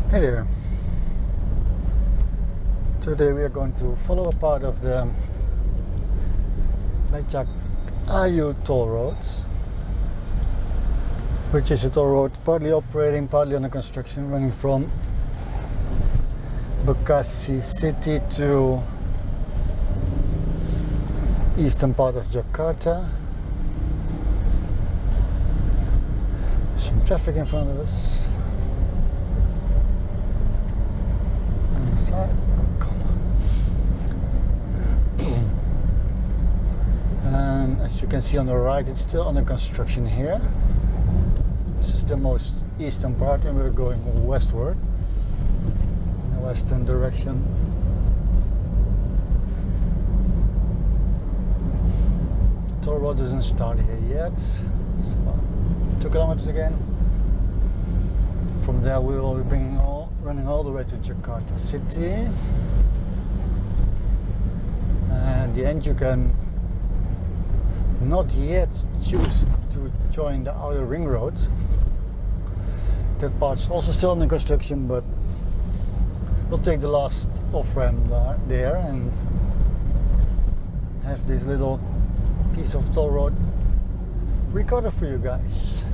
Hey there. Today we are going to follow a part of the Becakayu toll road, which is a toll road partly operating, partly under construction, running from Bekasi city to eastern part of Jakarta. Some traffic in front of us. On the side. Oh, come on. And as you can see on the right, it's still under construction here. This is the most eastern part, and we're going westward in the western direction. The toll road doesn't start here yet. It's about 2 kilometers again. From there we will be running all the way to Jakarta city. And at the end you can not yet choose to join the outer ring road. That part's also still under construction, but we'll take the last off-ramp there and have this little piece of toll road recorded for you guys.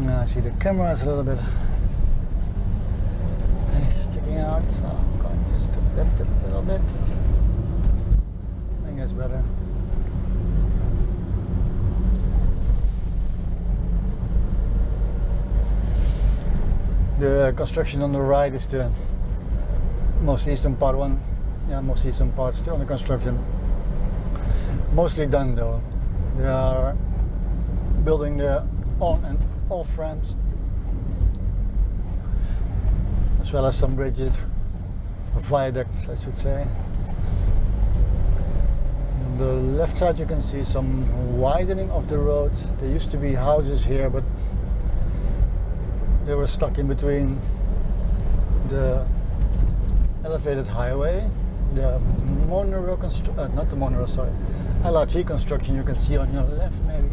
Now I see the camera is a little bit sticking out, so I'm going just to lift it a little bit. I think that's better. The construction on the right is the most eastern part one. Yeah, most eastern part still under construction. Mostly done though. They are building the on and off ramps, as well as some bridges, viaducts I should say. On the left side you can see some widening of the road. There used to be houses here, but they were stuck in between the elevated highway, the monorail not the monorail, sorry, LRT construction you can see on your left maybe.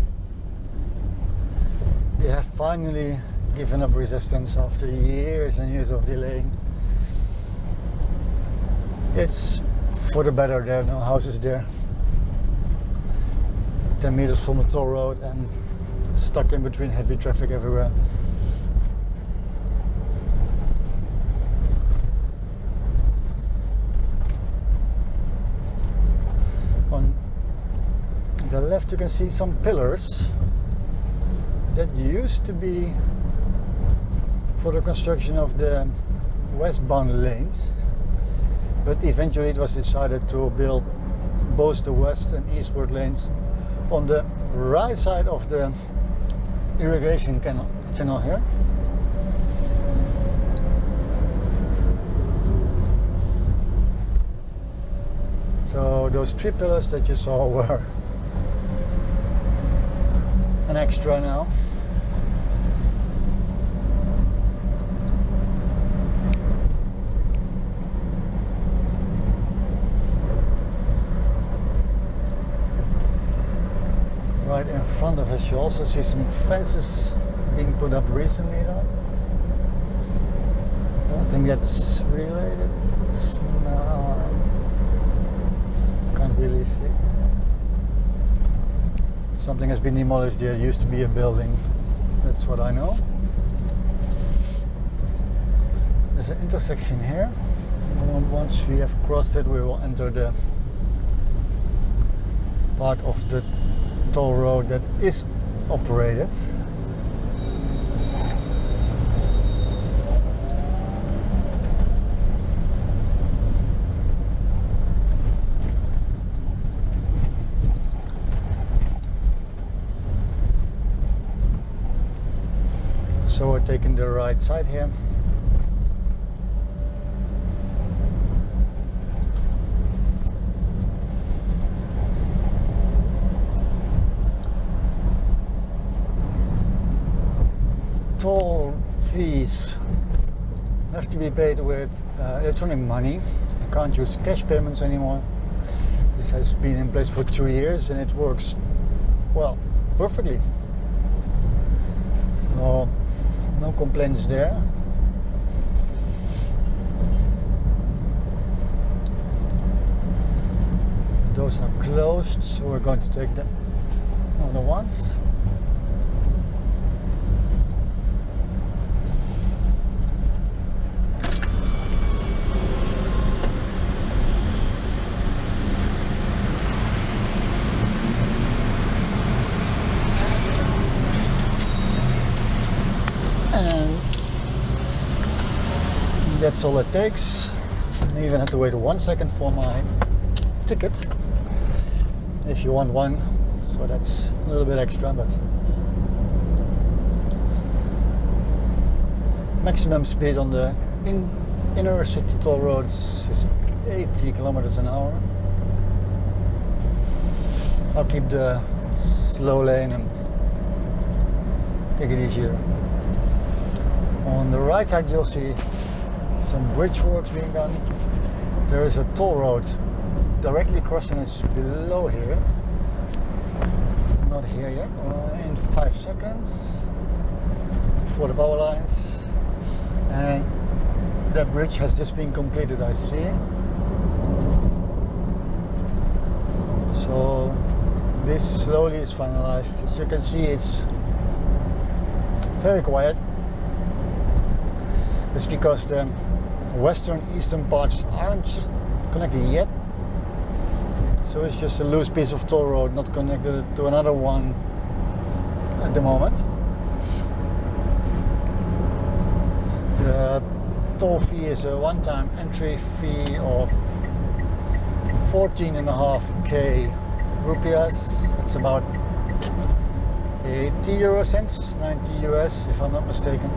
They have finally given up resistance after years and years of delaying. It's for the better, there are no houses there. 10 meters from the toll road and stuck in between heavy traffic everywhere. On the left you can see some pillars that used to be for the construction of the westbound lanes, but eventually it was decided to build both the west and eastward lanes on the right side of the irrigation channel here. So those 3 pillars that you saw were an extra now. Right in front of us you also see some fences being put up recently though. I don't think that's related. No, can't really see. Something has been demolished there. It used to be a building. That's what I know. There's an intersection here. Once we have crossed it, we will enter the part of the toll road that is operated. So we're taking the right side here. Toll fees have to be paid with electronic money. You can't use cash payments anymore. This has been in place for 2 years and it works, well, perfectly. So complaints there. Those are closed, so we're going to take the other ones. And that's all it takes. I even have to wait 1 second for my ticket if you want one, so that's a little bit extra, but maximum speed on the inner city toll roads is 80 kilometers an hour. I'll keep the slow lane and take it easier. On the right side you'll see some bridge works being done. There is a toll road directly crossing us below here. Not here yet. In 5 seconds for the power lines. And that bridge has just been completed, I see. So this slowly is finalized. As you can see, it's very quiet. It's because the western eastern parts aren't connected yet. So it's just a loose piece of toll road, not connected to another one at the moment. The toll fee is a one-time entry fee of 14.5k rupias. That's about 80 euro cents, 90 US if I'm not mistaken.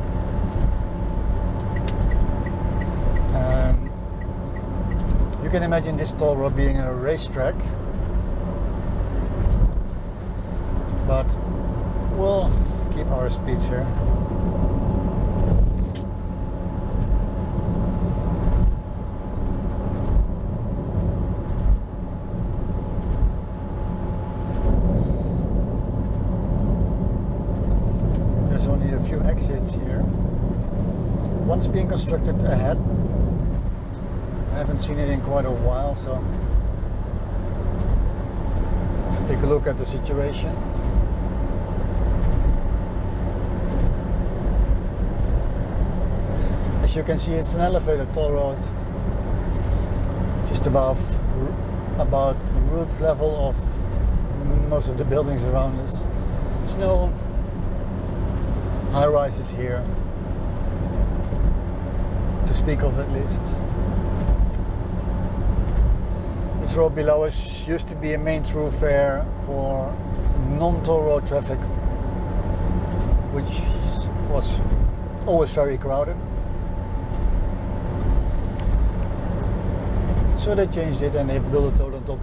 You can imagine this toll road being a racetrack, but we'll keep our speeds here. There's only a few exits here. One's being constructed ahead. I haven't seen it in quite a while, so if you take a look at the situation. As you can see, it's an elevated toll road, just about roof level of most of the buildings around us. There's no high rises here, to speak of at least. This road below us used to be a main thoroughfare for non-toll road traffic, which was always very crowded. So they changed it and they built a toll on top.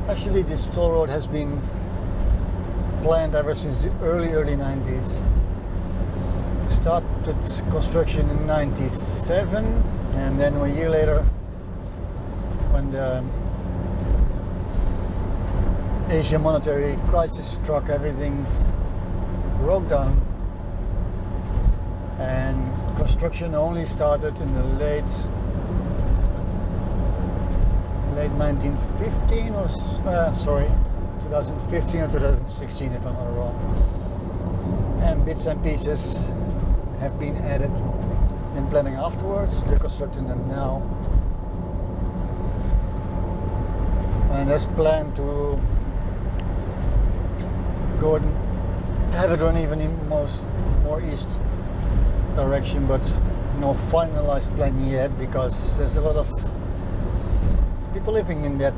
Actually, this toll road has been planned ever since the early 90s. Started construction in 97, and then 1 year later, when the Asian monetary crisis struck, everything broke down, and construction only started in the late 1915 or 2015 or 2016 if I'm not wrong. And bits and pieces have been added in planning afterwards. They're constructing them now. And there's planned to go and have it run even in more east direction, but no finalized plan yet because there's a lot of people living in that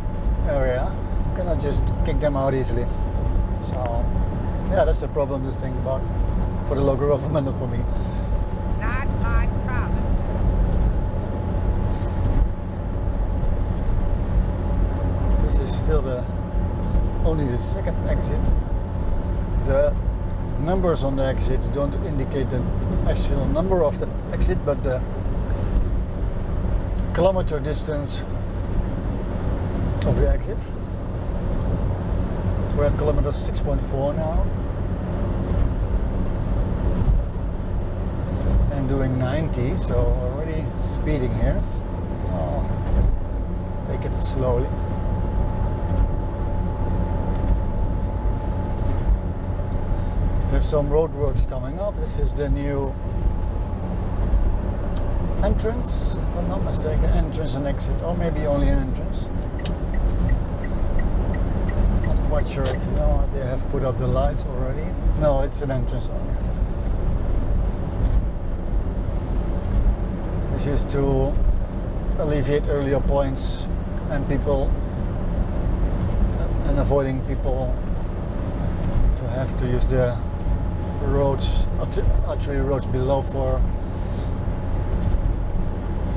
area. You cannot just kick them out easily. So yeah, that's a problem to think about for the local government, not for me. Not my problem. This is still only the second exit. The numbers on the exit don't indicate the actual number of the exit, but the kilometer distance of the exit. We're at kilometer 6.4 now. 90, so already speeding here. Oh, take it slowly. There's some roadworks coming up. This is the new entrance, if I'm not mistaken, entrance and exit, or maybe only an entrance. Not quite sure. No, they have put up the lights already. No, it's an entrance only. This is to alleviate earlier points and people, and avoiding people to have to use the roads, artery roads below for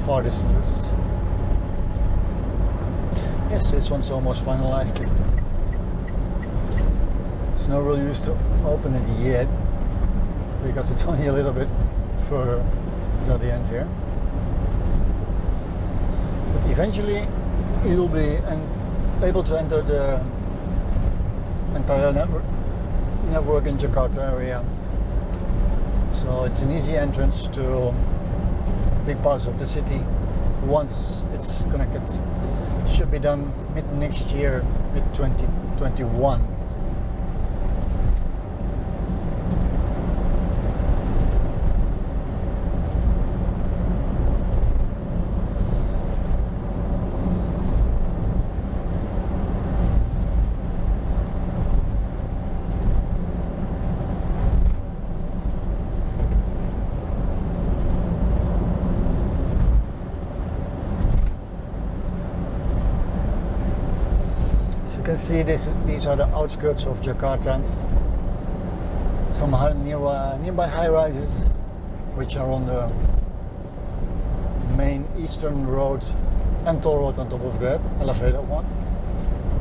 far distances. Yes, this one's almost finalized. There's no real use to open it yet because it's only a little bit further till the end here. But eventually you'll be able to enter the entire network in Jakarta area. So it's an easy entrance to big parts of the city once it's connected. Should be done mid next year, mid 2021. You can see these are the outskirts of Jakarta. Some nearby high-rises, which are on the main eastern road and toll road on top of that, elevated one.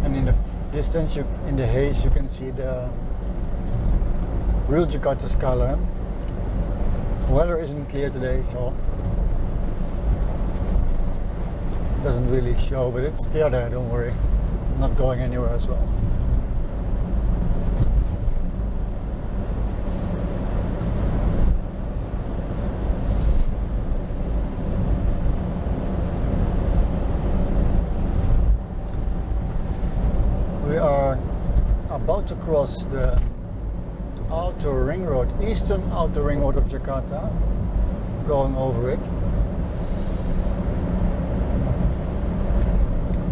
And in the distance, in the haze, you can see the real Jakarta skyline. Weather isn't clear today, so it doesn't really show, but it's there, don't worry. Not going anywhere as well. We are about to cross the outer ring road, eastern outer ring road of Jakarta, going over it.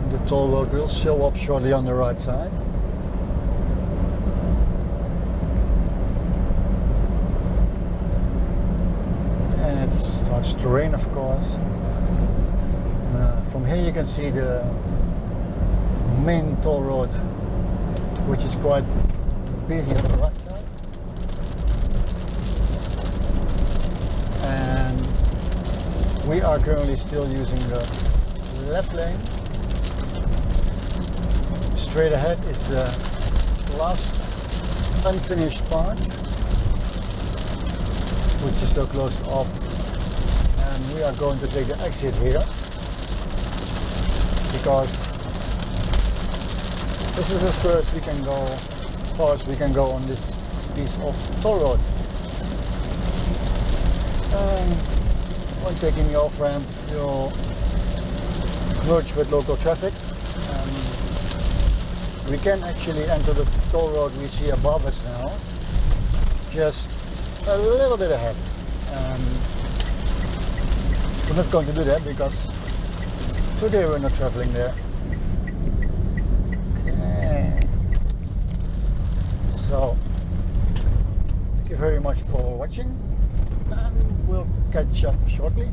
The toll road will show up shortly on the right side. And it starts to rain, of course. From here you can see the main toll road, which is quite busy on the right side. And we are currently still using the left lane. Straight ahead is the last unfinished part, which is still closed off, and we are going to take the exit here because this is as far as we can go on this piece of toll road. And when taking the off ramp, you'll merge with local traffic. We can actually enter the toll road we see above us now, just a little bit ahead. We're not going to do that because today we're not traveling there. Okay. So, thank you very much for watching, and we'll catch up shortly.